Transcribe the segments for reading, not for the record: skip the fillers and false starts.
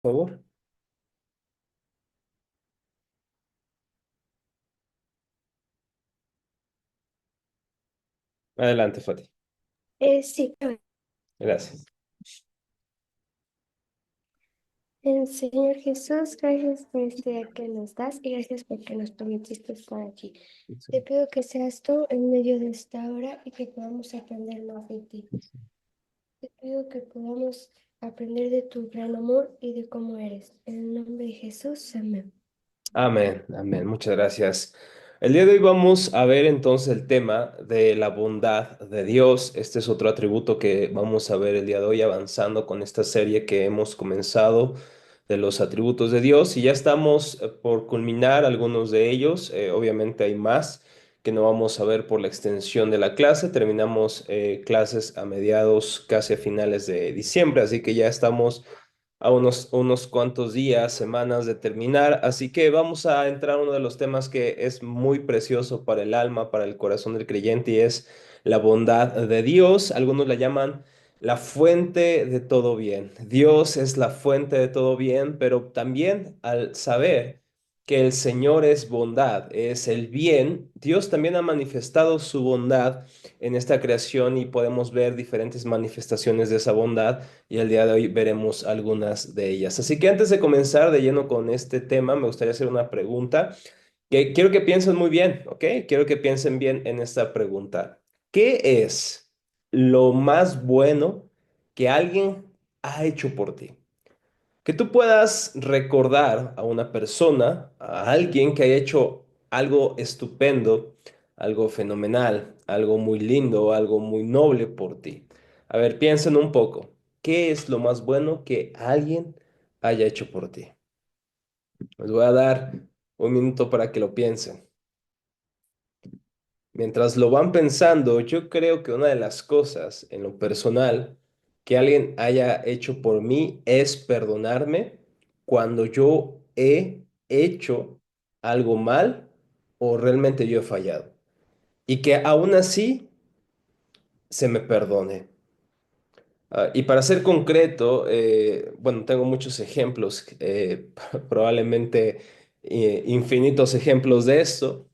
Por favor. Adelante, Fati. Sí, Gracias. Señor Jesús, gracias por este día que nos das y gracias porque nos permitiste estar aquí. Te pido que seas tú en medio de esta hora y que podamos aprender más de ti. Te pido que podamos aprender de tu gran amor y de cómo eres. En el nombre de Jesús, amén. Amén, amén. Muchas gracias. El día de hoy vamos a ver entonces el tema de la bondad de Dios. Este es otro atributo que vamos a ver el día de hoy avanzando con esta serie que hemos comenzado de los atributos de Dios y ya estamos por culminar algunos de ellos. Obviamente hay más que no vamos a ver por la extensión de la clase. Terminamos clases a mediados, casi a finales de diciembre, así que ya estamos a unos cuantos días, semanas de terminar. Así que vamos a entrar a uno de los temas que es muy precioso para el alma, para el corazón del creyente, y es la bondad de Dios. Algunos la llaman la fuente de todo bien. Dios es la fuente de todo bien, pero también al saber que el Señor es bondad, es el bien, Dios también ha manifestado su bondad en esta creación y podemos ver diferentes manifestaciones de esa bondad y el día de hoy veremos algunas de ellas. Así que antes de comenzar de lleno con este tema, me gustaría hacer una pregunta que quiero que piensen muy bien, ¿ok? Quiero que piensen bien en esta pregunta. ¿Qué es lo más bueno que alguien ha hecho por ti? Que tú puedas recordar a una persona, a alguien que haya hecho algo estupendo, algo fenomenal, algo muy lindo, algo muy noble por ti. A ver, piensen un poco. ¿Qué es lo más bueno que alguien haya hecho por ti? Les voy a dar un minuto para que lo piensen. Mientras lo van pensando, yo creo que una de las cosas en lo personal que alguien haya hecho por mí es perdonarme cuando yo he hecho algo mal o realmente yo he fallado. Y que aún así se me perdone. Y para ser concreto, bueno, tengo muchos ejemplos, probablemente infinitos ejemplos de esto.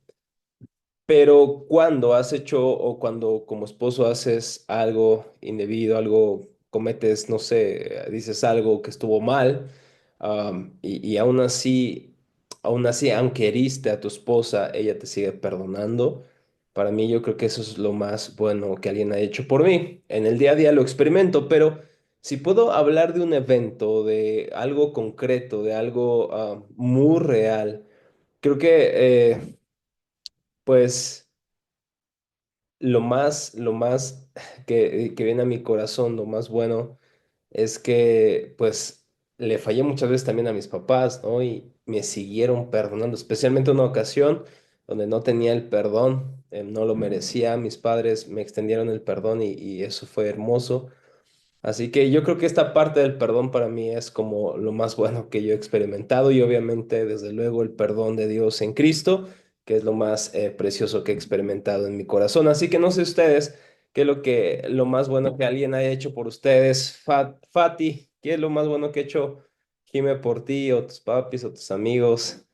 Pero cuando has hecho o cuando como esposo haces algo indebido, algo cometes, no sé, dices algo que estuvo mal, y aún así, aunque heriste a tu esposa, ella te sigue perdonando. Para mí, yo creo que eso es lo más bueno que alguien ha hecho por mí. En el día a día lo experimento, pero si puedo hablar de un evento, de algo concreto, de algo muy real, creo que pues lo más que viene a mi corazón, lo más bueno, es que pues le fallé muchas veces también a mis papás, ¿no? Y me siguieron perdonando, especialmente una ocasión donde no tenía el perdón, no lo merecía, mis padres me extendieron el perdón y eso fue hermoso. Así que yo creo que esta parte del perdón para mí es como lo más bueno que yo he experimentado y obviamente desde luego el perdón de Dios en Cristo, que es lo más precioso que he experimentado en mi corazón. Así que no sé ustedes qué es lo más bueno que alguien haya hecho por ustedes. Fati, ¿qué es lo más bueno que ha hecho Jime por ti o tus papis o tus amigos?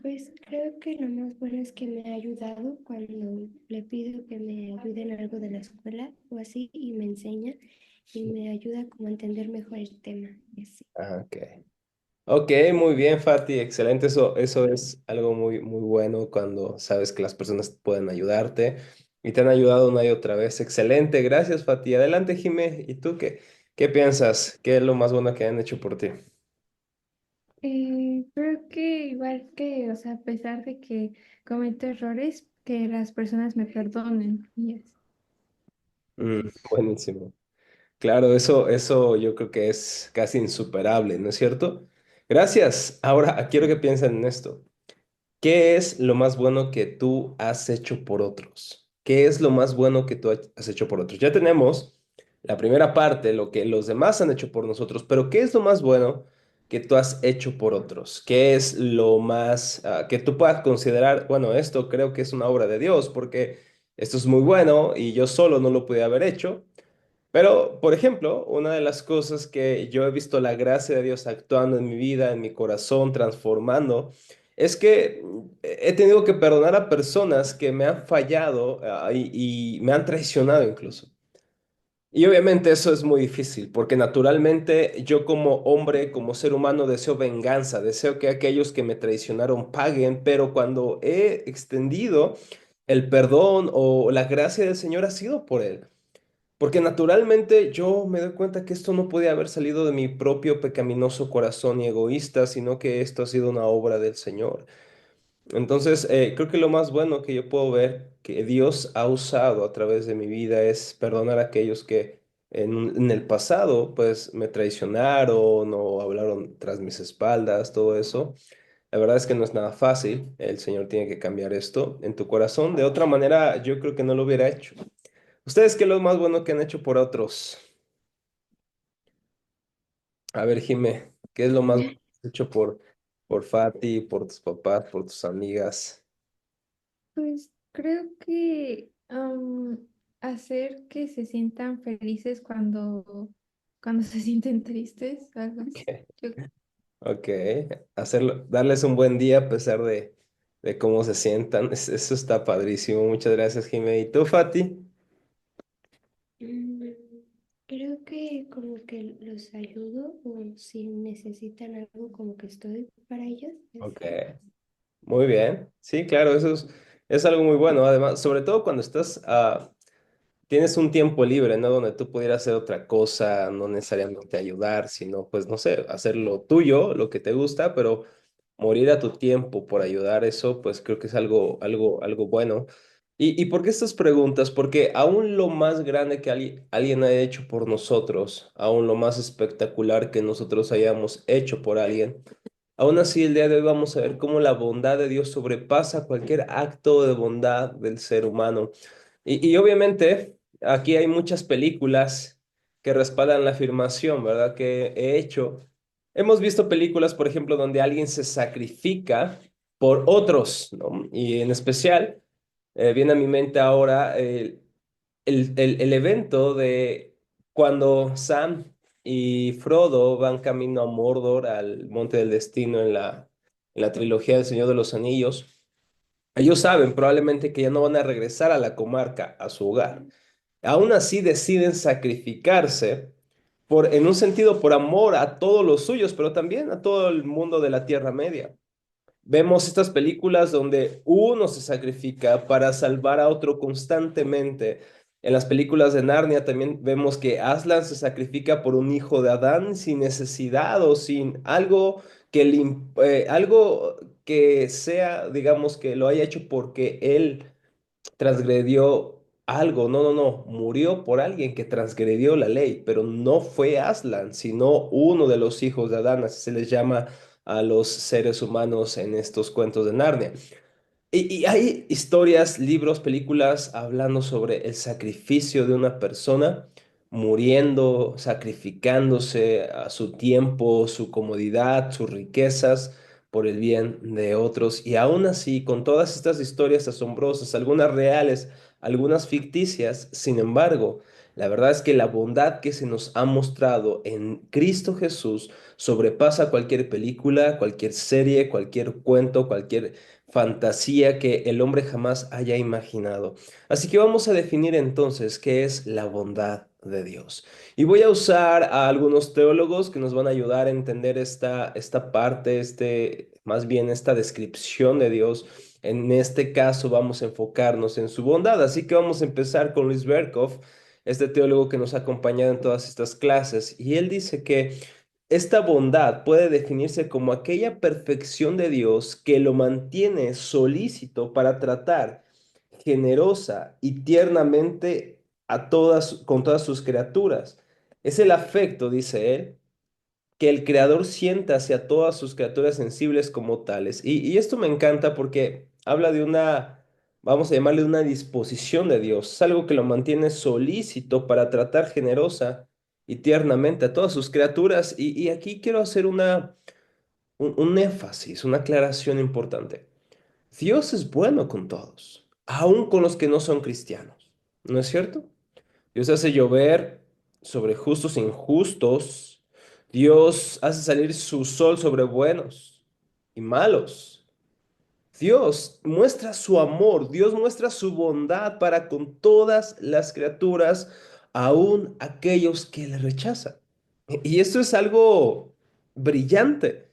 Pues creo que lo más bueno es que me ha ayudado cuando le pido que me ayude en algo de la escuela o así y me enseña y me ayuda como a entender mejor el tema. Y así. Ah, ok. Ok, muy bien, Fati, excelente. Eso es algo muy, muy bueno cuando sabes que las personas pueden ayudarte y te han ayudado una y otra vez. Excelente, gracias, Fati. Adelante, Jimé. ¿Y tú qué piensas? ¿Qué es lo más bueno que han hecho por ti? Creo que igual que, o sea, a pesar de que cometo errores, que las personas me perdonen. Y así. Mm, buenísimo. Claro, eso yo creo que es casi insuperable, ¿no es cierto? Gracias. Ahora quiero que piensen en esto. ¿Qué es lo más bueno que tú has hecho por otros? ¿Qué es lo más bueno que tú has hecho por otros? Ya tenemos la primera parte, lo que los demás han hecho por nosotros, pero ¿qué es lo más bueno que tú has hecho por otros? ¿Qué es lo más que tú puedas considerar, bueno, esto creo que es una obra de Dios, porque esto es muy bueno y yo solo no lo pude haber hecho, Pero, por ejemplo, una de las cosas que yo he visto la gracia de Dios actuando en mi vida, en mi corazón, transformando, es que he tenido que perdonar a personas que me han fallado, y me han traicionado incluso. Y obviamente eso es muy difícil, porque naturalmente yo como hombre, como ser humano, deseo venganza, deseo que aquellos que me traicionaron paguen, pero cuando he extendido el perdón o la gracia del Señor ha sido por Él. Porque naturalmente yo me doy cuenta que esto no puede haber salido de mi propio pecaminoso corazón y egoísta, sino que esto ha sido una obra del Señor. Entonces, creo que lo más bueno que yo puedo ver que Dios ha usado a través de mi vida es perdonar a aquellos que en el pasado, pues, me traicionaron o hablaron tras mis espaldas, todo eso. La verdad es que no es nada fácil. El Señor tiene que cambiar esto en tu corazón. De otra manera, yo creo que no lo hubiera hecho. ¿Ustedes qué es lo más bueno que han hecho por otros? A ver, Jime, ¿qué es lo más bueno que has hecho por Fati, por tus papás, por tus amigas? Pues creo que hacer que se sientan felices cuando se sienten tristes, algo así. Yo Ok, hacerlo, darles un buen día a pesar de cómo se sientan. Eso está padrísimo. Muchas gracias, Jime. ¿Y tú, Fati? Mm, Creo que como que los ayudo o si necesitan algo como que estoy para ellos. Ok, muy bien. Sí, claro, es algo muy bueno. Además, sobre todo cuando tienes un tiempo libre, ¿no? Donde tú pudieras hacer otra cosa, no necesariamente ayudar, sino, pues, no sé, hacer lo tuyo, lo que te gusta, pero morir a tu tiempo por ayudar, eso, pues creo que es algo bueno. ¿Y por qué estas preguntas? Porque aún lo más grande que alguien ha hecho por nosotros, aún lo más espectacular que nosotros hayamos hecho por alguien, aún así el día de hoy vamos a ver cómo la bondad de Dios sobrepasa cualquier acto de bondad del ser humano. Y obviamente aquí hay muchas películas que respaldan la afirmación, ¿verdad? Que he hecho. Hemos visto películas, por ejemplo, donde alguien se sacrifica por otros, ¿no? Y en especial, viene a mi mente ahora el evento de cuando Sam y Frodo van camino a Mordor, al Monte del Destino en la trilogía del Señor de los Anillos. Ellos saben probablemente que ya no van a regresar a la comarca, a su hogar. Aún así deciden sacrificarse en un sentido, por amor a todos los suyos, pero también a todo el mundo de la Tierra Media. Vemos estas películas donde uno se sacrifica para salvar a otro constantemente. En las películas de Narnia también vemos que Aslan se sacrifica por un hijo de Adán sin necesidad o sin algo que sea, digamos, que lo haya hecho porque él transgredió algo. No, no, no. Murió por alguien que transgredió la ley, pero no fue Aslan, sino uno de los hijos de Adán, así se les llama a los seres humanos en estos cuentos de Narnia. Y hay historias, libros, películas hablando sobre el sacrificio de una persona muriendo, sacrificándose a su tiempo, su comodidad, sus riquezas por el bien de otros. Y aún así, con todas estas historias asombrosas, algunas reales, algunas ficticias, sin embargo, la verdad es que la bondad que se nos ha mostrado en Cristo Jesús sobrepasa cualquier película, cualquier serie, cualquier cuento, cualquier fantasía que el hombre jamás haya imaginado. Así que vamos a definir entonces qué es la bondad de Dios. Y voy a usar a algunos teólogos que nos van a ayudar a entender esta parte, más bien esta descripción de Dios. En este caso vamos a enfocarnos en su bondad. Así que vamos a empezar con Luis Berkhoff, este teólogo que nos ha acompañado en todas estas clases. Y él dice que esta bondad puede definirse como aquella perfección de Dios que lo mantiene solícito para tratar generosa y tiernamente con todas sus criaturas. Es el afecto, dice él, que el Creador sienta hacia todas sus criaturas sensibles como tales. Y esto me encanta porque habla de vamos a llamarle una disposición de Dios, es algo que lo mantiene solícito para tratar generosa y tiernamente a todas sus criaturas. Y aquí quiero hacer un énfasis, una aclaración importante. Dios es bueno con todos, aun con los que no son cristianos, ¿no es cierto? Dios hace llover sobre justos e injustos. Dios hace salir su sol sobre buenos y malos. Dios muestra su amor, Dios muestra su bondad para con todas las criaturas, aun aquellos que le rechazan. Y esto es algo brillante,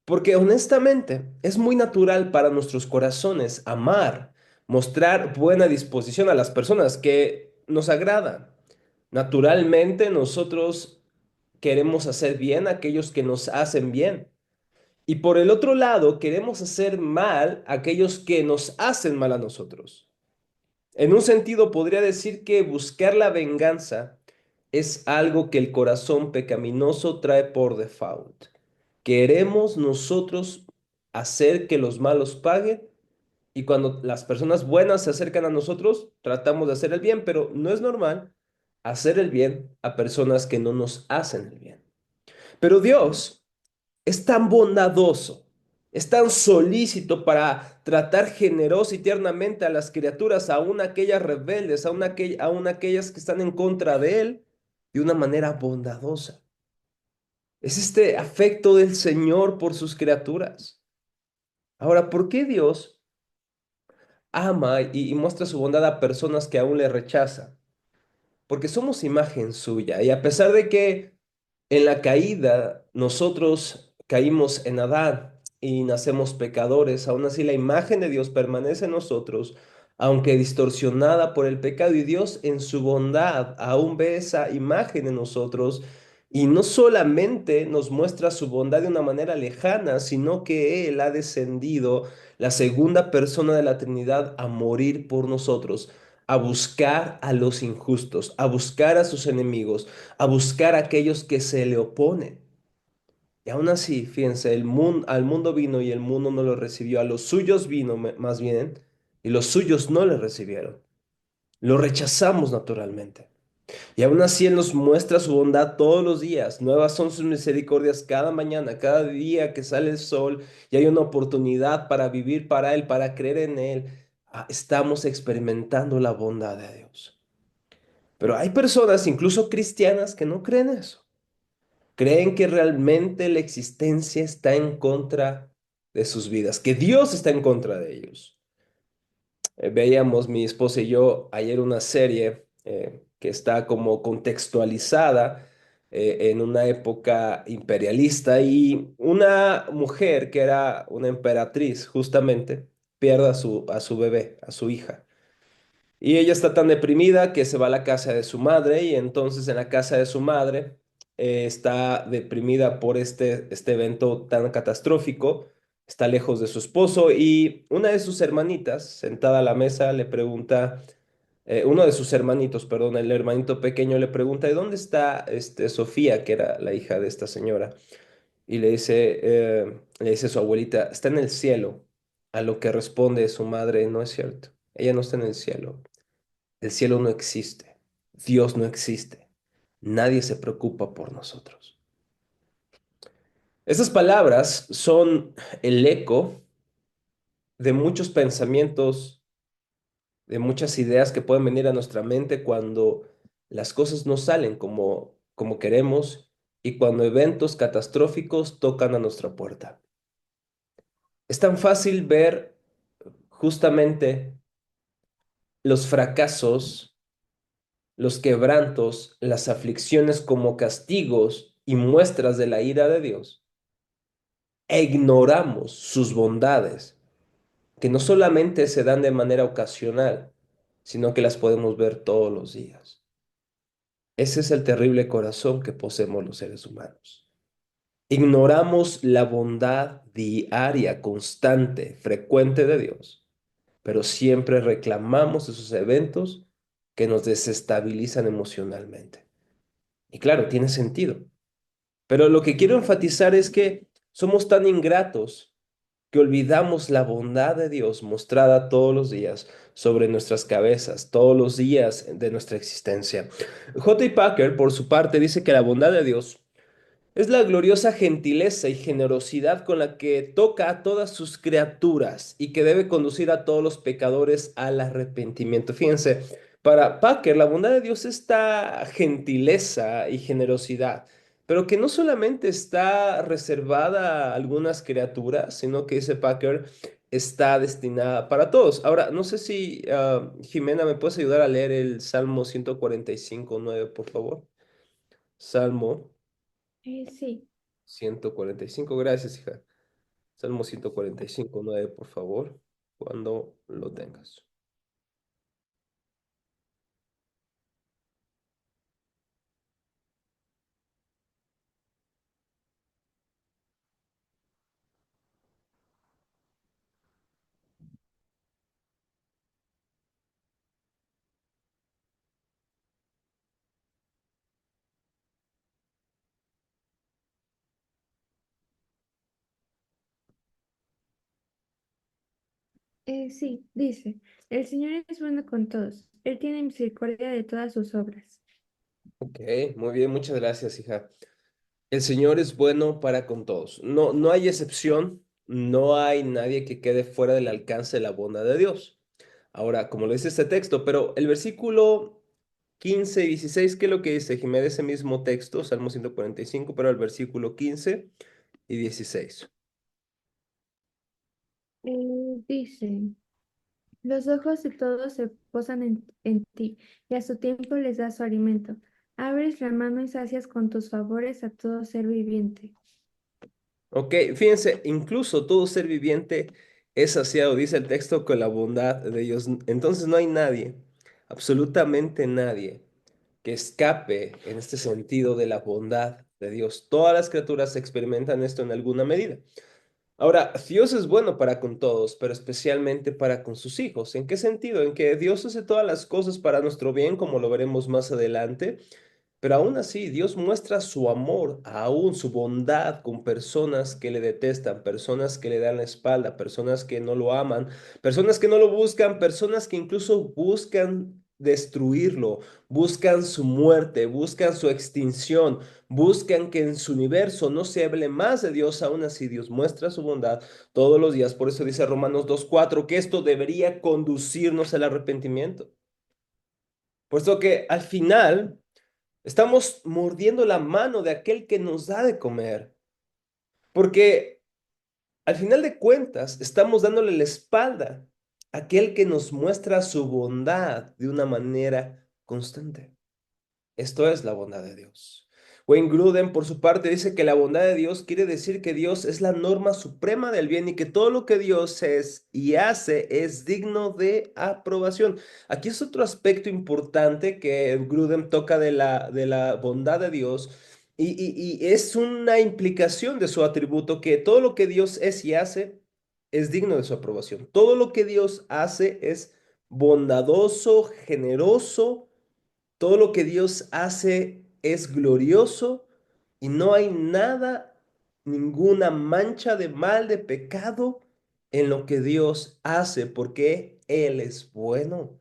porque honestamente es muy natural para nuestros corazones amar, mostrar buena disposición a las personas que nos agradan. Naturalmente nosotros queremos hacer bien a aquellos que nos hacen bien. Y por el otro lado, queremos hacer mal a aquellos que nos hacen mal a nosotros. En un sentido, podría decir que buscar la venganza es algo que el corazón pecaminoso trae por default. Queremos nosotros hacer que los malos paguen y cuando las personas buenas se acercan a nosotros, tratamos de hacer el bien, pero no es normal hacer el bien a personas que no nos hacen el bien. Pero Dios es tan bondadoso, es tan solícito para tratar generoso y tiernamente a las criaturas, aun aquellas rebeldes, aun aquellas que están en contra de Él, de una manera bondadosa. Es este afecto del Señor por sus criaturas. Ahora, ¿por qué Dios ama y muestra su bondad a personas que aún le rechazan? Porque somos imagen suya y a pesar de que en la caída nosotros caímos en Adán y nacemos pecadores, aún así la imagen de Dios permanece en nosotros, aunque distorsionada por el pecado, y Dios en su bondad aún ve esa imagen en nosotros y no solamente nos muestra su bondad de una manera lejana, sino que Él ha descendido, la segunda persona de la Trinidad, a morir por nosotros, a buscar a los injustos, a buscar a sus enemigos, a buscar a aquellos que se le oponen. Y aún así, fíjense, al mundo vino y el mundo no lo recibió, a los suyos vino más bien, y los suyos no le recibieron. Lo rechazamos naturalmente. Y aún así Él nos muestra su bondad todos los días. Nuevas son sus misericordias cada mañana, cada día que sale el sol y hay una oportunidad para vivir para Él, para creer en Él. Estamos experimentando la bondad de Dios. Pero hay personas, incluso cristianas, que no creen eso. Creen que realmente la existencia está en contra de sus vidas, que Dios está en contra de ellos. Veíamos mi esposa y yo ayer una serie que está como contextualizada en una época imperialista y una mujer que era una emperatriz justamente pierde a su bebé, a su hija. Y ella está tan deprimida que se va a la casa de su madre y entonces en la casa de su madre está deprimida por este evento tan catastrófico, está lejos de su esposo y una de sus hermanitas sentada a la mesa le pregunta, uno de sus hermanitos, perdón, el hermanito pequeño le pregunta, ¿y dónde está Sofía, que era la hija de esta señora? Y le dice su abuelita, está en el cielo. A lo que responde su madre, no es cierto, ella no está en el cielo. El cielo no existe, Dios no existe, nadie se preocupa por nosotros. Esas palabras son el eco de muchos pensamientos, de muchas ideas que pueden venir a nuestra mente cuando las cosas no salen como queremos y cuando eventos catastróficos tocan a nuestra puerta. Es tan fácil ver justamente los fracasos, los quebrantos, las aflicciones como castigos y muestras de la ira de Dios, e ignoramos sus bondades, que no solamente se dan de manera ocasional, sino que las podemos ver todos los días. Ese es el terrible corazón que poseemos los seres humanos. Ignoramos la bondad diaria, constante, frecuente de Dios, pero siempre reclamamos esos eventos que nos desestabilizan emocionalmente. Y claro, tiene sentido. Pero lo que quiero enfatizar es que somos tan ingratos que olvidamos la bondad de Dios mostrada todos los días sobre nuestras cabezas, todos los días de nuestra existencia. J. Packer, por su parte, dice que la bondad de Dios es la gloriosa gentileza y generosidad con la que toca a todas sus criaturas y que debe conducir a todos los pecadores al arrepentimiento. Fíjense, Para Packer, la bondad de Dios está gentileza y generosidad, pero que no solamente está reservada a algunas criaturas, sino que dice Packer está destinada para todos. Ahora, no sé si Jimena me puedes ayudar a leer el Salmo 145:9, por favor. Salmo Sí. 145, gracias, hija. Salmo 145:9, por favor, cuando lo tengas. Sí, dice, el Señor es bueno con todos, Él tiene misericordia de todas sus obras. Ok, muy bien, muchas gracias, hija. El Señor es bueno para con todos. No, no hay excepción, no hay nadie que quede fuera del alcance de la bondad de Dios. Ahora, como lo dice este texto, pero el versículo 15 y 16, ¿qué es lo que dice? Jiménez, ese mismo texto, Salmo 145, pero el versículo 15 y 16. Dice, los ojos de todos se posan en ti, y a su tiempo les das su alimento. Abres la mano y sacias con tus favores a todo ser viviente. Ok, fíjense, incluso todo ser viviente es saciado, dice el texto, con la bondad de Dios. Entonces no hay nadie, absolutamente nadie, que escape en este sentido de la bondad de Dios. Todas las criaturas experimentan esto en alguna medida. Ahora, Dios es bueno para con todos, pero especialmente para con sus hijos. ¿En qué sentido? En que Dios hace todas las cosas para nuestro bien, como lo veremos más adelante, pero aún así, Dios muestra su amor, aún su bondad con personas que le detestan, personas que le dan la espalda, personas que no lo aman, personas que no lo buscan, personas que incluso buscan destruirlo, buscan su muerte, buscan su extinción, buscan que en su universo no se hable más de Dios. Aún así, Dios muestra su bondad todos los días. Por eso dice Romanos 2:4 que esto debería conducirnos al arrepentimiento. Puesto que al final estamos mordiendo la mano de aquel que nos da de comer, porque al final de cuentas estamos dándole la espalda a aquel que nos muestra su bondad de una manera constante. Esto es la bondad de Dios. Wayne Gruden, por su parte, dice que la bondad de Dios quiere decir que Dios es la norma suprema del bien y que todo lo que Dios es y hace es digno de aprobación. Aquí es otro aspecto importante que Gruden toca de la bondad de Dios y es una implicación de su atributo que todo lo que Dios es y hace es digno de su aprobación. Todo lo que Dios hace es bondadoso, generoso, todo lo que Dios hace es glorioso y no hay nada, ninguna mancha de mal, de pecado en lo que Dios hace, porque Él es bueno.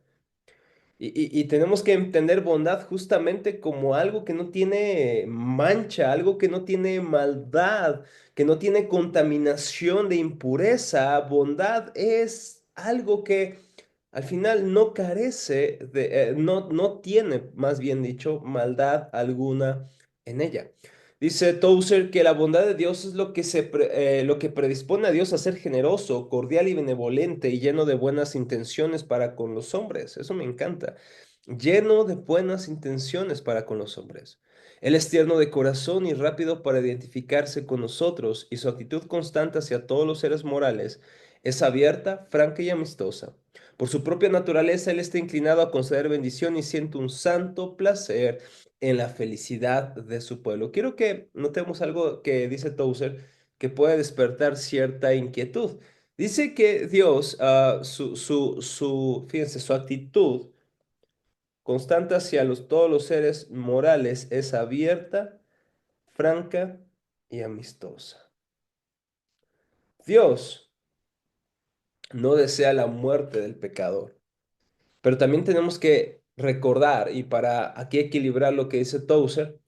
Y tenemos que entender bondad justamente como algo que no tiene mancha, algo que no tiene maldad, que no tiene contaminación de impureza. Bondad es algo que al final no carece no tiene, más bien dicho, maldad alguna en ella. Dice Tozer que la bondad de Dios es lo que predispone a Dios a ser generoso, cordial y benevolente y lleno de buenas intenciones para con los hombres. Eso me encanta. Lleno de buenas intenciones para con los hombres. Él es tierno de corazón y rápido para identificarse con nosotros, y su actitud constante hacia todos los seres morales es abierta, franca y amistosa. Por su propia naturaleza, Él está inclinado a conceder bendición y siente un santo placer en la felicidad de su pueblo. Quiero que notemos algo que dice Tozer que puede despertar cierta inquietud. Dice que Dios, fíjense, su actitud constante hacia todos los seres morales es abierta, franca y amistosa. Dios no desea la muerte del pecador, pero también tenemos que recordar, y para aquí equilibrar lo que dice Tozer,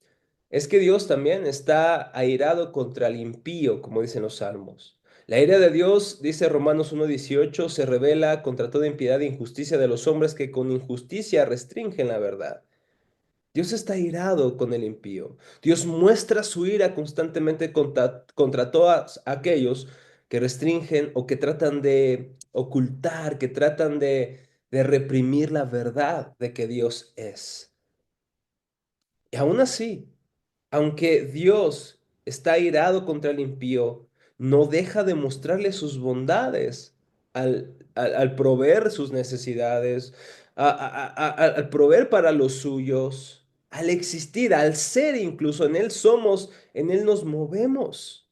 es que Dios también está airado contra el impío, como dicen los salmos. La ira de Dios, dice Romanos 1:18, se revela contra toda impiedad e injusticia de los hombres que con injusticia restringen la verdad. Dios está irado con el impío. Dios muestra su ira constantemente contra todos aquellos que restringen o que tratan de ocultar, que tratan de reprimir la verdad de que Dios es. Y aún así, aunque Dios está irado contra el impío, no deja de mostrarle sus bondades al proveer sus necesidades, al proveer para los suyos, al existir, al ser incluso. En Él somos, en Él nos movemos.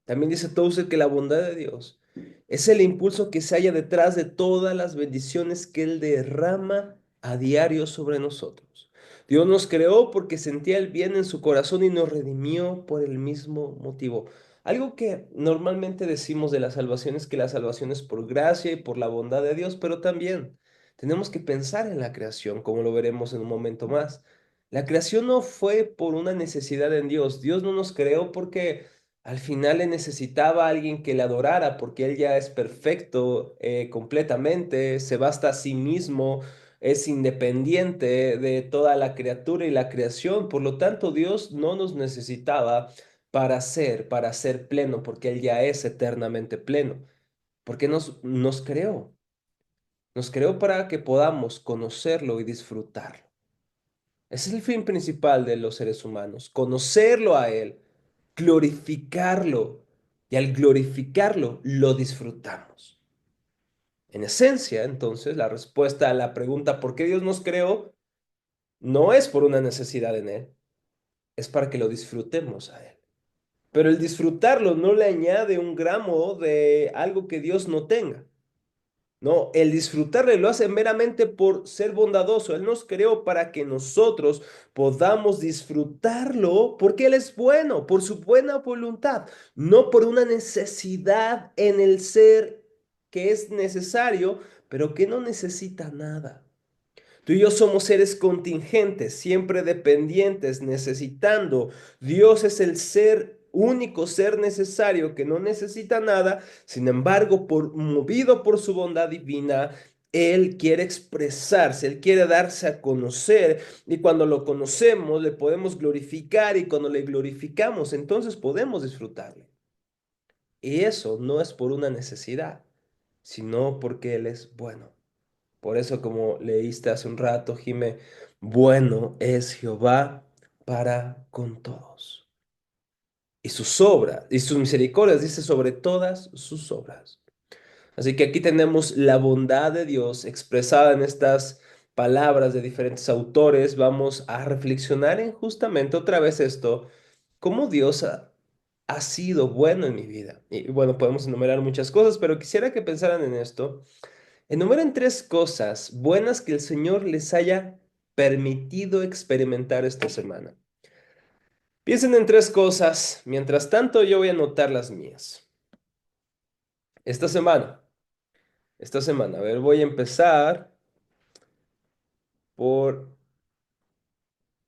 También dice Tozer que la bondad de Dios es el impulso que se halla detrás de todas las bendiciones que Él derrama a diario sobre nosotros. Dios nos creó porque sentía el bien en su corazón y nos redimió por el mismo motivo. Algo que normalmente decimos de la salvación es que la salvación es por gracia y por la bondad de Dios, pero también tenemos que pensar en la creación, como lo veremos en un momento más. La creación no fue por una necesidad en Dios. Dios no nos creó porque al final le necesitaba a alguien que le adorara, porque él ya es perfecto completamente, se basta a sí mismo, es independiente de toda la criatura y la creación. Por lo tanto, Dios no nos necesitaba para ser pleno, porque Él ya es eternamente pleno. Porque nos creó. Nos creó para que podamos conocerlo y disfrutarlo. Ese es el fin principal de los seres humanos, conocerlo a Él, glorificarlo. Y al glorificarlo, lo disfrutamos. En esencia, entonces, la respuesta a la pregunta ¿por qué Dios nos creó? No es por una necesidad en Él, es para que lo disfrutemos a Él. Pero el disfrutarlo no le añade un gramo de algo que Dios no tenga. No, el disfrutarle lo hace meramente por ser bondadoso. Él nos creó para que nosotros podamos disfrutarlo porque Él es bueno, por su buena voluntad, no por una necesidad en el ser que es necesario, pero que no necesita nada. Tú y yo somos seres contingentes, siempre dependientes, necesitando. Dios es el ser único, ser necesario, que no necesita nada. Sin embargo, movido por su bondad divina, Él quiere expresarse, Él quiere darse a conocer. Y cuando lo conocemos, le podemos glorificar. Y cuando le glorificamos, entonces podemos disfrutarle. Y eso no es por una necesidad, sino porque Él es bueno. Por eso, como leíste hace un rato, Jime, bueno es Jehová para con todos. Y sus obras, y sus misericordias, dice, sobre todas sus obras. Así que aquí tenemos la bondad de Dios expresada en estas palabras de diferentes autores. Vamos a reflexionar en justamente otra vez esto, cómo Dios ha sido bueno en mi vida. Y bueno, podemos enumerar muchas cosas, pero quisiera que pensaran en esto. Enumeren tres cosas buenas que el Señor les haya permitido experimentar esta semana. Piensen en tres cosas. Mientras tanto, yo voy a anotar las mías. Esta semana, a ver, voy a empezar por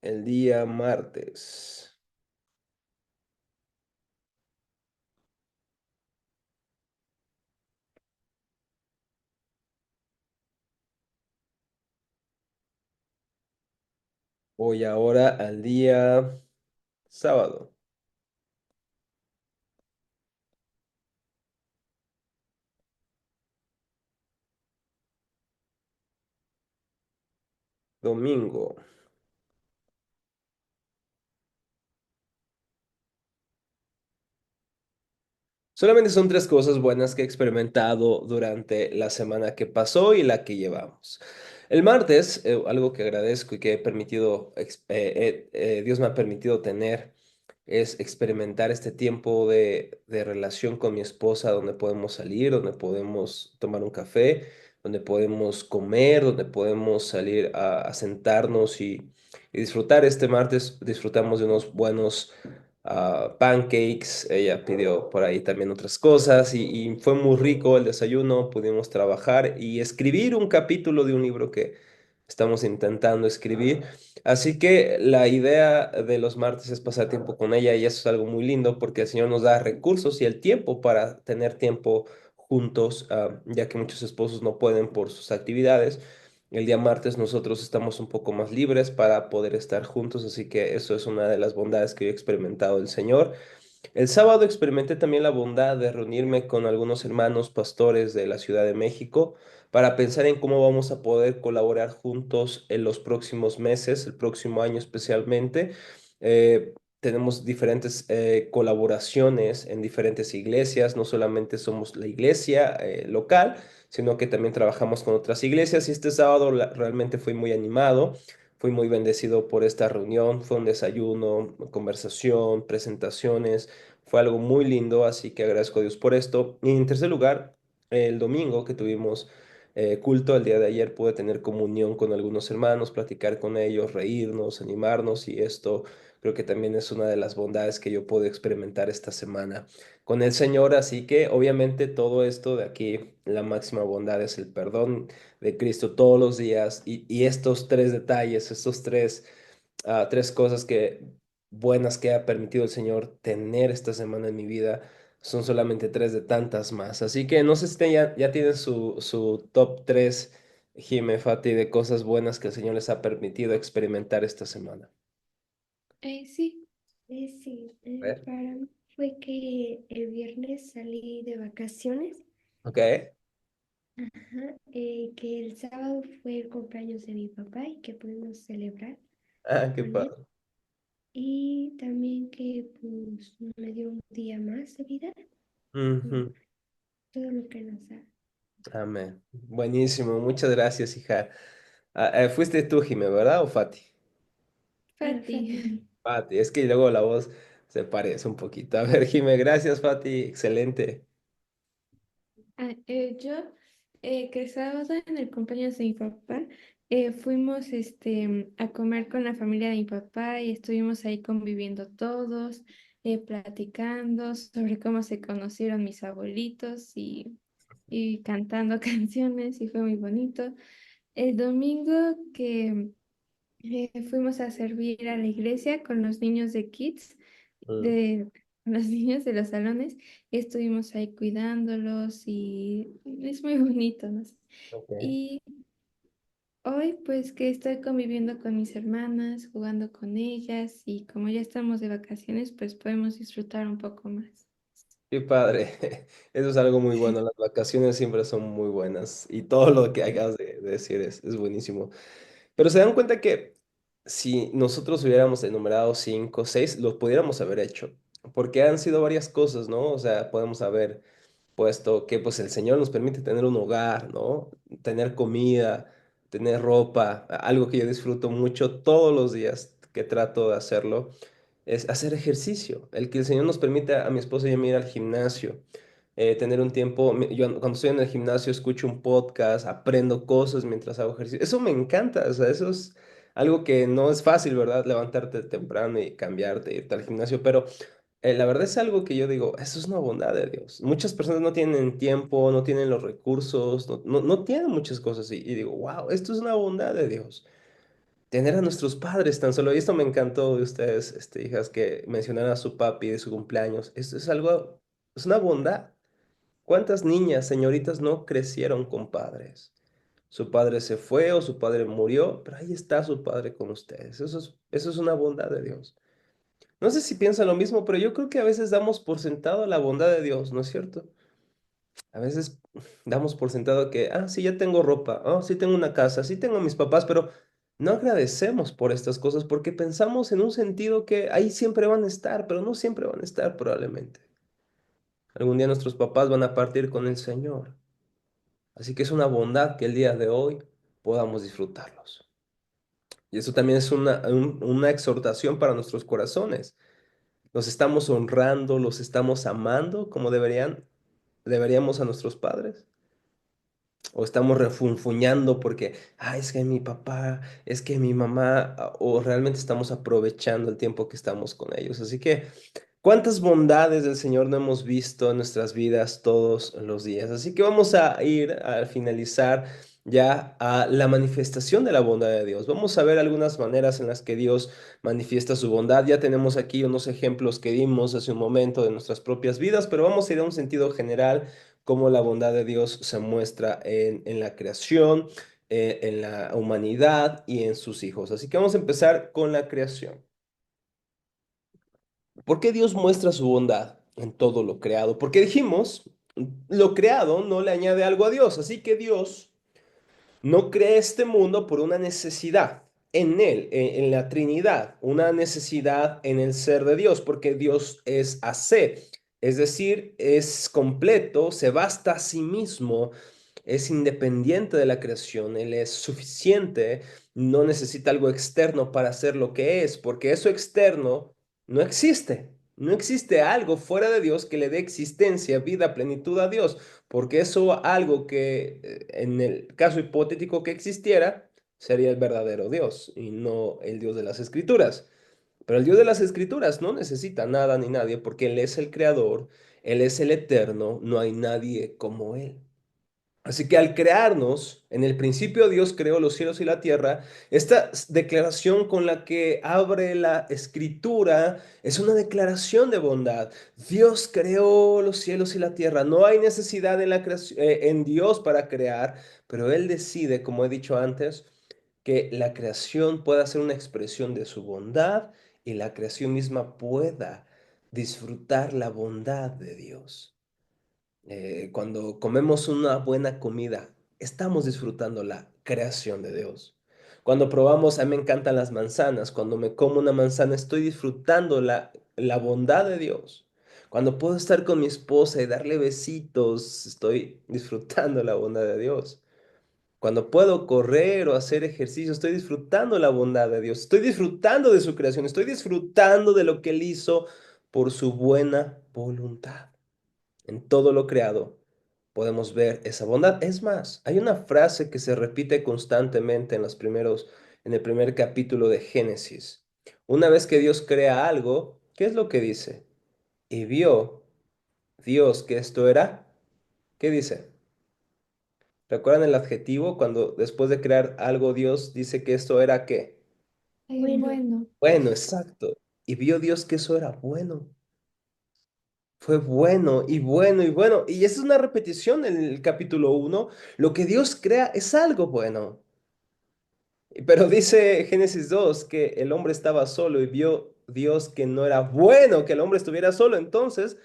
el día martes. Voy ahora al día sábado, domingo. Solamente son tres cosas buenas que he experimentado durante la semana que pasó y la que llevamos. El martes, algo que agradezco y que he permitido, Dios me ha permitido tener, es experimentar este tiempo de relación con mi esposa, donde podemos salir, donde podemos tomar un café, donde podemos comer, donde podemos salir a sentarnos y disfrutar. Este martes disfrutamos de unos buenos pancakes, ella pidió por ahí también otras cosas y fue muy rico el desayuno, pudimos trabajar y escribir un capítulo de un libro que estamos intentando escribir. Así que la idea de los martes es pasar tiempo con ella y eso es algo muy lindo porque el Señor nos da recursos y el tiempo para tener tiempo juntos, ya que muchos esposos no pueden por sus actividades. El día martes nosotros estamos un poco más libres para poder estar juntos, así que eso es una de las bondades que he experimentado del Señor. El sábado experimenté también la bondad de reunirme con algunos hermanos pastores de la Ciudad de México para pensar en cómo vamos a poder colaborar juntos en los próximos meses, el próximo año especialmente. Tenemos diferentes colaboraciones en diferentes iglesias, no solamente somos la iglesia local, sino que también trabajamos con otras iglesias y este sábado realmente fui muy animado. Fui muy bendecido por esta reunión, fue un desayuno, conversación, presentaciones, fue algo muy lindo, así que agradezco a Dios por esto. Y en tercer lugar, el domingo que tuvimos culto, el día de ayer pude tener comunión con algunos hermanos, platicar con ellos, reírnos, animarnos y esto creo que también es una de las bondades que yo puedo experimentar esta semana con el Señor. Así que obviamente todo esto de aquí, la máxima bondad es el perdón de Cristo todos los días y estos tres detalles, estos tres cosas que buenas que ha permitido el Señor tener esta semana en mi vida, son solamente tres de tantas más. Así que no sé si ya tienen su top tres, Jime, Fati, de cosas buenas que el Señor les ha permitido experimentar esta semana. Sí. Sí, A ver. para mí fue que el viernes salí de vacaciones, Ok. ajá, que el sábado fue el cumpleaños de mi papá y que pudimos celebrar Ah, qué con él. padre. Y también que pues me dio un día más de vida, mm, Ujú. todo lo que nos da. Amén. Buenísimo. Muchas gracias, hija. Fuiste tú, Jime, ¿verdad? ¿O Fati? Fati. Fati. Fati, es que luego la voz se parece un poquito. A ver, Jime, gracias, Fati. Excelente. Yo, que el sábado en el cumpleaños de mi papá, fuimos a comer con la familia de mi papá y estuvimos ahí conviviendo todos, platicando sobre cómo se conocieron mis abuelitos y cantando canciones y fue muy bonito. El domingo que fuimos a servir a la iglesia con los niños de Kids, Mm, de con los niños de los salones, y estuvimos ahí cuidándolos y es muy bonito, ¿no? ok. Y hoy pues que estoy conviviendo con mis hermanas, jugando con ellas y como ya estamos de vacaciones, pues podemos disfrutar un poco más. Qué padre. Eso es algo muy bueno. Las vacaciones siempre son muy buenas y todo lo que acabas de decir es buenísimo. Pero se dan cuenta que si nosotros hubiéramos enumerado cinco, seis, lo pudiéramos haber hecho, porque han sido varias cosas, ¿no? O sea, podemos haber puesto que pues el Señor nos permite tener un hogar, ¿no? Tener comida, tener ropa, algo que yo disfruto mucho todos los días que trato de hacerlo, es hacer ejercicio. El que el Señor nos permite a mi esposa y a mí ir al gimnasio, tener un tiempo, yo cuando estoy en el gimnasio escucho un podcast, aprendo cosas mientras hago ejercicio. Eso me encanta, o sea, eso es algo que no es fácil, ¿verdad? Levantarte temprano y cambiarte, irte al gimnasio, pero la verdad es algo que yo digo, eso es una bondad de Dios. Muchas personas no tienen tiempo, no tienen los recursos, no tienen muchas cosas y digo, wow, esto es una bondad de Dios. Tener a nuestros padres tan solo, y esto me encantó de ustedes, hijas, que mencionaran a su papi de su cumpleaños. Esto es algo, es una bondad. ¿Cuántas niñas, señoritas, no crecieron con padres? Su padre se fue o su padre murió, pero ahí está su padre con ustedes. Eso es una bondad de Dios. No sé si piensan lo mismo, pero yo creo que a veces damos por sentado la bondad de Dios, ¿no es cierto? A veces damos por sentado que, sí, ya tengo ropa, sí tengo una casa, sí tengo a mis papás, pero no agradecemos por estas cosas porque pensamos en un sentido que ahí siempre van a estar, pero no siempre van a estar probablemente. Algún día nuestros papás van a partir con el Señor. Así que es una bondad que el día de hoy podamos disfrutarlos. Y eso también es una exhortación para nuestros corazones. Los estamos honrando, los estamos amando como deberíamos a nuestros padres. O estamos refunfuñando porque, es que mi papá, es que mi mamá, o realmente estamos aprovechando el tiempo que estamos con ellos. Así que, ¿cuántas bondades del Señor no hemos visto en nuestras vidas todos los días? Así que vamos a ir al finalizar. ya a la manifestación de la bondad de Dios. Vamos a ver algunas maneras en las que Dios manifiesta su bondad. Ya tenemos aquí unos ejemplos que dimos hace un momento de nuestras propias vidas, pero vamos a ir a un sentido general, cómo la bondad de Dios se muestra en la creación, en la humanidad y en sus hijos. Así que vamos a empezar con la creación. ¿Por qué Dios muestra su bondad en todo lo creado? Porque dijimos, lo creado no le añade algo a Dios, así que Dios no crea este mundo por una necesidad en Él, en la Trinidad, una necesidad en el ser de Dios, porque Dios es AC, es decir, es completo, se basta a sí mismo, es independiente de la creación, Él es suficiente, no necesita algo externo para ser lo que es, porque eso externo no existe. No existe algo fuera de Dios que le dé existencia, vida, plenitud a Dios, porque eso algo que en el caso hipotético que existiera sería el verdadero Dios y no el Dios de las Escrituras. Pero el Dios de las Escrituras no necesita nada ni nadie porque Él es el creador, Él es el eterno, no hay nadie como Él. Así que al crearnos, en el principio Dios creó los cielos y la tierra. Esta declaración con la que abre la escritura es una declaración de bondad. Dios creó los cielos y la tierra. No hay necesidad en en Dios para crear, pero Él decide, como he dicho antes, que la creación pueda ser una expresión de su bondad y la creación misma pueda disfrutar la bondad de Dios. Cuando comemos una buena comida, estamos disfrutando la creación de Dios. Cuando probamos, a mí me encantan las manzanas, cuando me como una manzana, estoy disfrutando la bondad de Dios. Cuando puedo estar con mi esposa y darle besitos, estoy disfrutando la bondad de Dios. Cuando puedo correr o hacer ejercicio, estoy disfrutando la bondad de Dios. Estoy disfrutando de su creación, estoy disfrutando de lo que Él hizo por su buena voluntad. En todo lo creado podemos ver esa bondad. Es más, hay una frase que se repite constantemente en el primer capítulo de Génesis. Una vez que Dios crea algo, ¿qué es lo que dice? Y vio Dios que esto era, ¿qué dice? ¿Recuerdan el adjetivo cuando después de crear algo Dios dice que esto era qué? Bueno, Bueno, Bueno, exacto. Y vio Dios que eso era bueno. Fue bueno y bueno y bueno. Y esa es una repetición en el capítulo uno. Lo que Dios crea es algo bueno. Pero dice Génesis 2 que el hombre estaba solo y vio Dios que no era bueno que el hombre estuviera solo. Entonces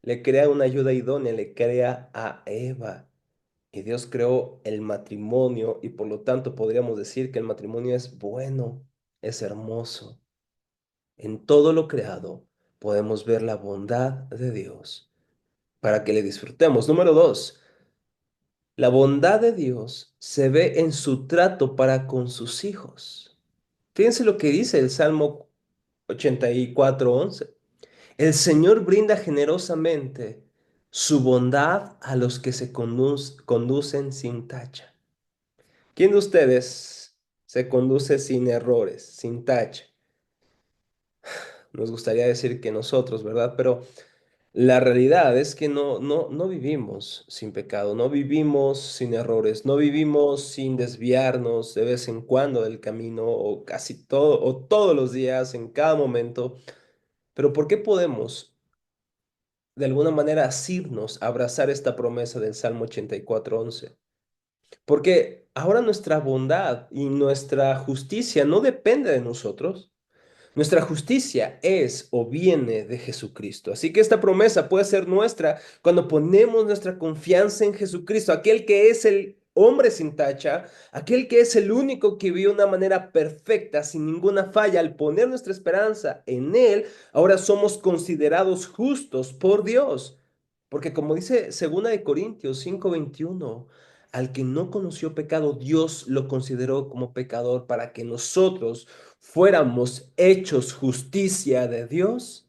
le crea una ayuda idónea, le crea a Eva. Y Dios creó el matrimonio y por lo tanto podríamos decir que el matrimonio es bueno, es hermoso. En todo lo creado podemos ver la bondad de Dios para que le disfrutemos. Número dos, la bondad de Dios se ve en su trato para con sus hijos. Fíjense lo que dice el Salmo 84:11. El Señor brinda generosamente su bondad a los que se conducen sin tacha. ¿Quién de ustedes se conduce sin errores, sin tacha? Nos gustaría decir que nosotros, ¿verdad? Pero la realidad es que no vivimos sin pecado, no vivimos sin errores, no vivimos sin desviarnos de vez en cuando del camino o casi todo o todos los días, en cada momento. Pero ¿por qué podemos de alguna manera asirnos a abrazar esta promesa del Salmo 84:11? Porque ahora nuestra bondad y nuestra justicia no depende de nosotros. Nuestra justicia es o viene de Jesucristo. Así que esta promesa puede ser nuestra cuando ponemos nuestra confianza en Jesucristo, aquel que es el hombre sin tacha, aquel que es el único que vivió de una manera perfecta, sin ninguna falla. Al poner nuestra esperanza en Él, ahora somos considerados justos por Dios. Porque como dice 2 Corintios 5:21, al que no conoció pecado, Dios lo consideró como pecador para que nosotros fuéramos hechos justicia de Dios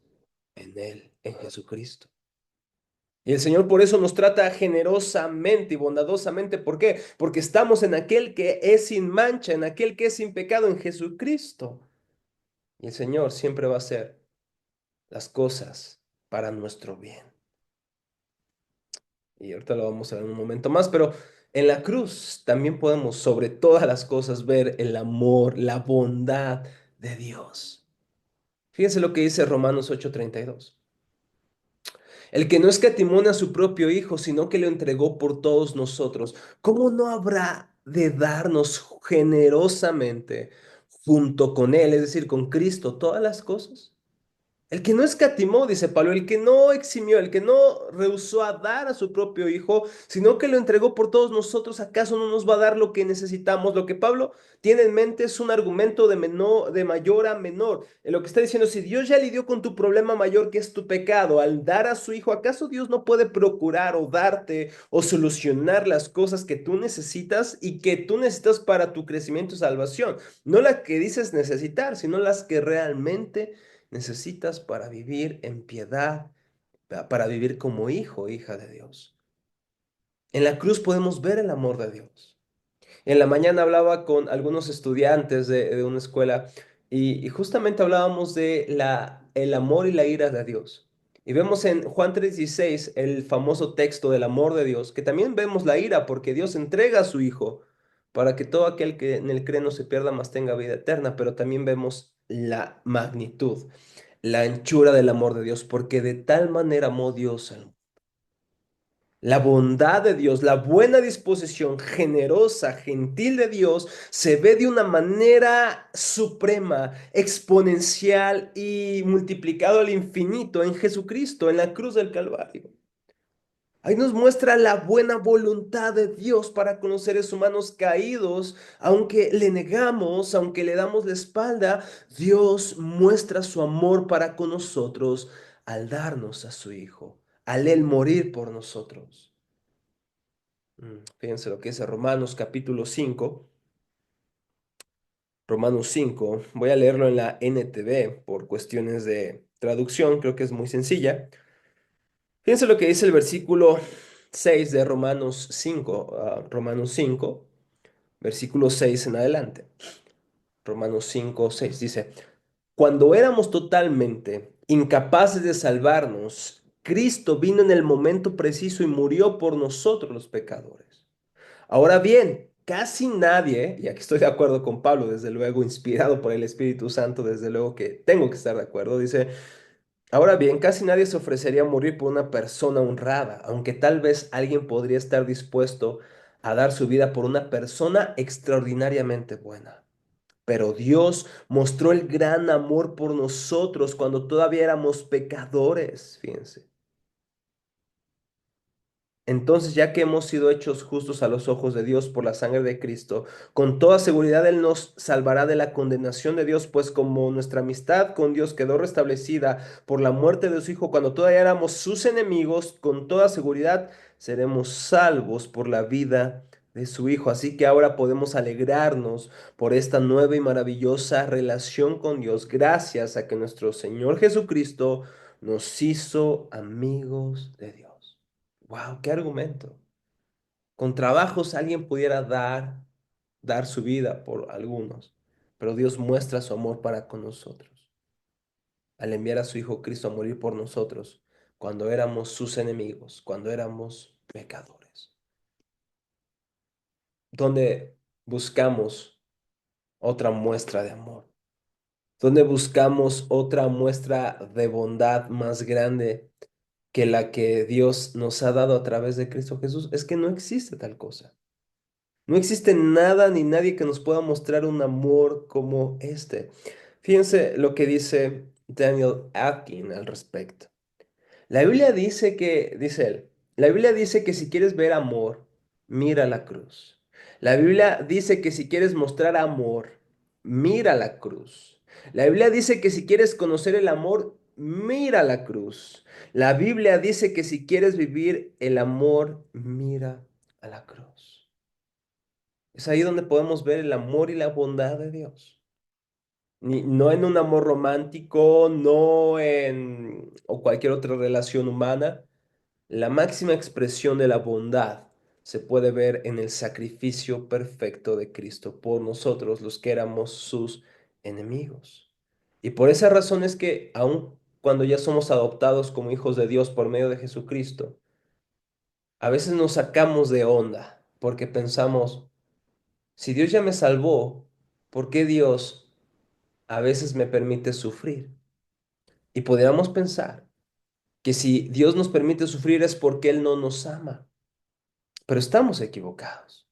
en Él, en Jesucristo. Y el Señor por eso nos trata generosamente y bondadosamente. ¿Por qué? Porque estamos en aquel que es sin mancha, en aquel que es sin pecado, en Jesucristo. Y el Señor siempre va a hacer las cosas para nuestro bien. Y ahorita lo vamos a ver en un momento más, pero En la cruz también podemos sobre todas las cosas ver el amor, la bondad de Dios. Fíjense lo que dice Romanos 8:32. El que no escatimó a su propio Hijo, sino que lo entregó por todos nosotros, ¿cómo no habrá de darnos generosamente junto con Él, es decir, con Cristo, todas las cosas? El que no escatimó, dice Pablo, el que no eximió, el que no rehusó a dar a su propio hijo, sino que lo entregó por todos nosotros, ¿acaso no nos va a dar lo que necesitamos? Lo que Pablo tiene en mente es un argumento de mayor a menor. En lo que está diciendo, si Dios ya lidió con tu problema mayor, que es tu pecado, al dar a su hijo, ¿acaso Dios no puede procurar o darte o solucionar las cosas que tú necesitas y que tú necesitas para tu crecimiento y salvación? No las que dices necesitar, sino las que realmente necesitas para vivir en piedad, para vivir como hijo o hija de Dios. En la cruz podemos ver el amor de Dios. En la mañana hablaba con algunos estudiantes de una escuela y justamente hablábamos de el amor y la ira de Dios. Y vemos en Juan 3:16 el famoso texto del amor de Dios, que también vemos la ira porque Dios entrega a su Hijo para que todo aquel que en él cree no se pierda, mas tenga vida eterna, pero también vemos la magnitud, la anchura del amor de Dios, porque de tal manera amó Dios al mundo. La bondad de Dios, la buena disposición generosa, gentil de Dios se ve de una manera suprema, exponencial y multiplicado al infinito en Jesucristo, en la cruz del Calvario. Ahí nos muestra la buena voluntad de Dios para con los seres humanos caídos, aunque le negamos, aunque le damos la espalda, Dios muestra su amor para con nosotros al darnos a su Hijo, al Él morir por nosotros. Fíjense lo que dice Romanos capítulo 5. Romanos 5, voy a leerlo en la NTV por cuestiones de traducción, creo que es muy sencilla. Fíjense lo que dice el versículo 6 de Romanos 5, Romanos 5, versículo 6 en adelante. Romanos 5, 6 dice, cuando éramos totalmente incapaces de salvarnos, Cristo vino en el momento preciso y murió por nosotros los pecadores. Ahora bien, casi nadie, y aquí estoy de acuerdo con Pablo, desde luego, inspirado por el Espíritu Santo, desde luego que tengo que estar de acuerdo, dice, ahora bien, casi nadie se ofrecería a morir por una persona honrada, aunque tal vez alguien podría estar dispuesto a dar su vida por una persona extraordinariamente buena. Pero Dios mostró el gran amor por nosotros cuando todavía éramos pecadores, fíjense. Entonces, ya que hemos sido hechos justos a los ojos de Dios por la sangre de Cristo, con toda seguridad Él nos salvará de la condenación de Dios, pues como nuestra amistad con Dios quedó restablecida por la muerte de su Hijo cuando todavía éramos sus enemigos, con toda seguridad seremos salvos por la vida de su Hijo. Así que ahora podemos alegrarnos por esta nueva y maravillosa relación con Dios, gracias a que nuestro Señor Jesucristo nos hizo amigos de Dios. Wow, qué argumento. Con trabajos alguien pudiera dar su vida por algunos, pero Dios muestra su amor para con nosotros al enviar a su Hijo Cristo a morir por nosotros cuando éramos sus enemigos, cuando éramos pecadores. Donde buscamos otra muestra de amor, donde buscamos otra muestra de bondad más grande que la que Dios nos ha dado a través de Cristo Jesús, es que no existe tal cosa. No existe nada ni nadie que nos pueda mostrar un amor como este. Fíjense lo que dice Daniel Atkin al respecto. La Biblia dice él, la Biblia dice que si quieres ver amor, mira la cruz. La Biblia dice que si quieres mostrar amor, mira la cruz. La Biblia dice que si quieres conocer el amor, mira la cruz. La Biblia dice que si quieres vivir el amor, mira a la cruz. Es ahí donde podemos ver el amor y la bondad de Dios. No en un amor romántico, no en o cualquier otra relación humana. La máxima expresión de la bondad se puede ver en el sacrificio perfecto de Cristo por nosotros, los que éramos sus enemigos. Y por esa razón es que aun cuando ya somos adoptados como hijos de Dios por medio de Jesucristo, a veces nos sacamos de onda. porque pensamos, si Dios ya me salvó, ¿por qué Dios a veces me permite sufrir? Y podríamos pensar que si Dios nos permite sufrir es porque Él no nos ama, pero estamos equivocados.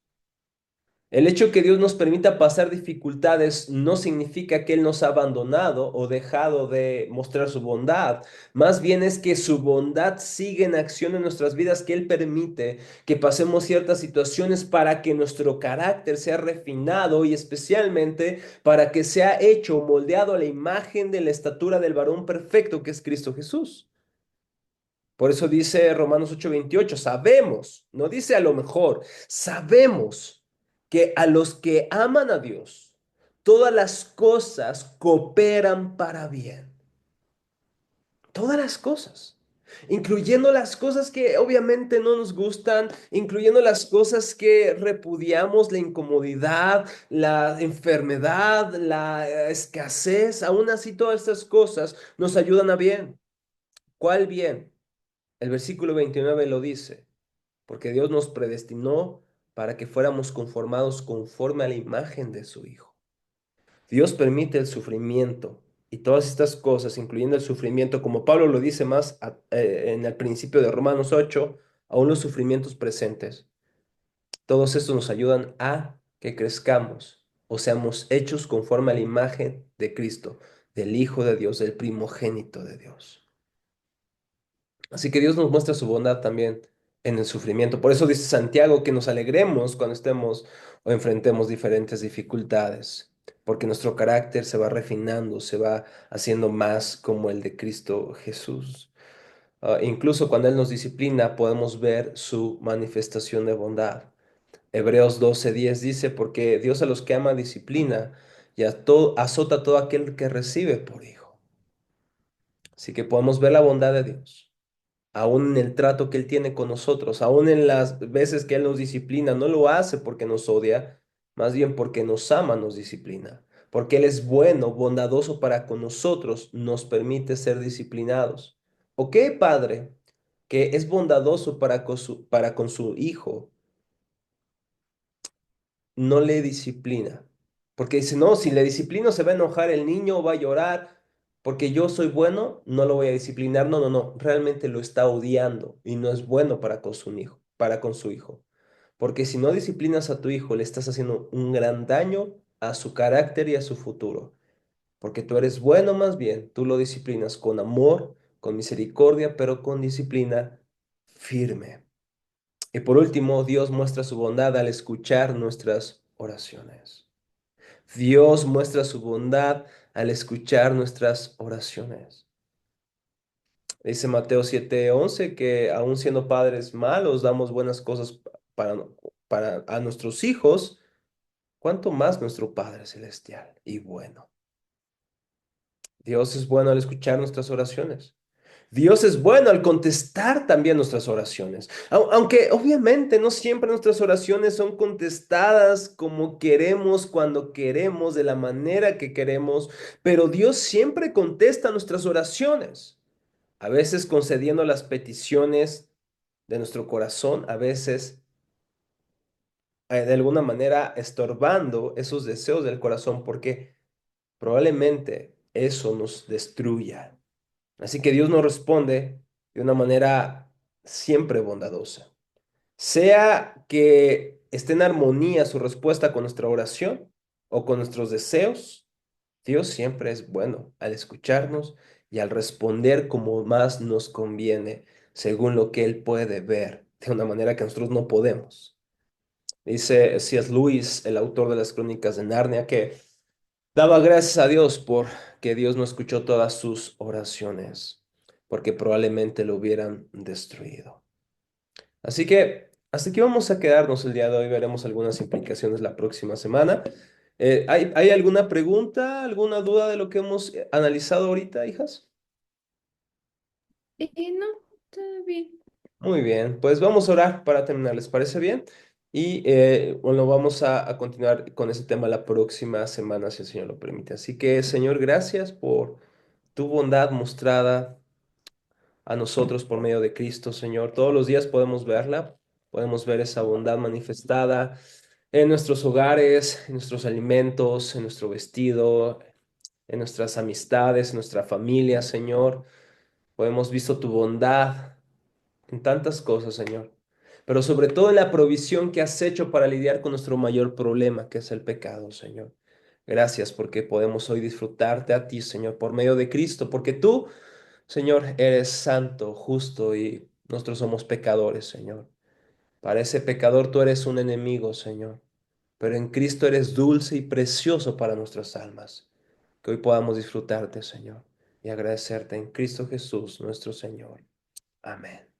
El hecho que Dios nos permita pasar dificultades no significa que Él nos ha abandonado o dejado de mostrar su bondad. Más bien es que su bondad sigue en acción en nuestras vidas, que Él permite que pasemos ciertas situaciones para que nuestro carácter sea refinado y especialmente para que sea hecho o moldeado a la imagen de la estatura del varón perfecto que es Cristo Jesús. Por eso dice Romanos 8:28, sabemos, no dice a lo mejor, sabemos que a los que aman a Dios, todas las cosas cooperan para bien. Todas las cosas, incluyendo las cosas que obviamente no nos gustan, incluyendo las cosas que repudiamos, la incomodidad, la enfermedad, la escasez, aún así todas estas cosas nos ayudan a bien. ¿Cuál bien? El versículo 29 lo dice, porque Dios nos predestinó para que fuéramos conformados conforme a la imagen de su Hijo. Dios permite el sufrimiento y todas estas cosas, incluyendo el sufrimiento, como Pablo lo dice más en el principio de Romanos 8, aún los sufrimientos presentes. Todos estos nos ayudan a que crezcamos o seamos hechos conforme a la imagen de Cristo, del Hijo de Dios, del primogénito de Dios. Así que Dios nos muestra su bondad también en el sufrimiento. Por eso dice Santiago que nos alegremos cuando estemos o enfrentemos diferentes dificultades, porque nuestro carácter se va refinando, se va haciendo más como el de Cristo Jesús. Incluso cuando Él nos disciplina, podemos ver su manifestación de bondad. Hebreos 12:10 dice, porque Dios a los que ama disciplina y azota a todo aquel que recibe por hijo. Así que podemos ver la bondad de Dios aún en el trato que Él tiene con nosotros, aún en las veces que Él nos disciplina, no lo hace porque nos odia, más bien porque nos ama, nos disciplina, porque Él es bueno, bondadoso para con nosotros, nos permite ser disciplinados. ¿O qué padre que es bondadoso para con su hijo no le disciplina? Porque dice, no, si le disciplino se va a enojar el niño, va a llorar, porque yo soy bueno, no lo voy a disciplinar. No, no, no, realmente lo está odiando y no es bueno para con su hijo, para con su hijo. Porque si no disciplinas a tu hijo, le estás haciendo un gran daño a su carácter y a su futuro. Porque tú eres bueno más bien, tú lo disciplinas con amor, con misericordia, pero con disciplina firme. Y por último, Dios muestra su bondad al escuchar nuestras oraciones. Dios muestra su bondad al escuchar nuestras oraciones. Dice Mateo 7:11 que aun siendo padres malos, damos buenas cosas para, para a nuestros hijos, cuanto más nuestro Padre Celestial y bueno. Dios es bueno al escuchar nuestras oraciones. Dios es bueno al contestar también nuestras oraciones. Aunque obviamente no siempre nuestras oraciones son contestadas como queremos, cuando queremos, de la manera que queremos, pero Dios siempre contesta nuestras oraciones. A veces concediendo las peticiones de nuestro corazón, a veces de alguna manera estorbando esos deseos del corazón, porque probablemente eso nos destruya. Así que Dios nos responde de una manera siempre bondadosa. Sea que esté en armonía su respuesta con nuestra oración o con nuestros deseos, Dios siempre es bueno al escucharnos y al responder como más nos conviene, según lo que Él puede ver, de una manera que nosotros no podemos. Dice C.S. Lewis, el autor de las Crónicas de Narnia, que daba gracias a Dios por que Dios no escuchó todas sus oraciones, porque probablemente lo hubieran destruido. Así que hasta aquí vamos a quedarnos el día de hoy. Veremos algunas implicaciones la próxima semana. ¿Hay alguna pregunta, alguna duda de lo que hemos analizado ahorita, hijas? No, todo bien. Muy bien, pues vamos a orar para terminar, ¿les parece bien? Y bueno, vamos a continuar con ese tema la próxima semana, si el Señor lo permite. Así que, Señor, gracias por tu bondad mostrada a nosotros por medio de Cristo, Señor. Todos los días podemos verla, Podemos ver esa bondad manifestada en nuestros hogares, en nuestros alimentos, en nuestro vestido, en nuestras amistades, en nuestra familia, Señor. Hemos visto tu bondad en tantas cosas, Señor, pero sobre todo en la provisión que has hecho para lidiar con nuestro mayor problema, que es el pecado, Señor. Gracias porque podemos hoy disfrutarte a ti, Señor, por medio de Cristo, porque tú, Señor, eres santo, justo y nosotros somos pecadores, Señor. Para ese pecador tú eres un enemigo, Señor, pero en Cristo eres dulce y precioso para nuestras almas. Que hoy podamos disfrutarte, Señor, y agradecerte en Cristo Jesús, nuestro Señor. Amén.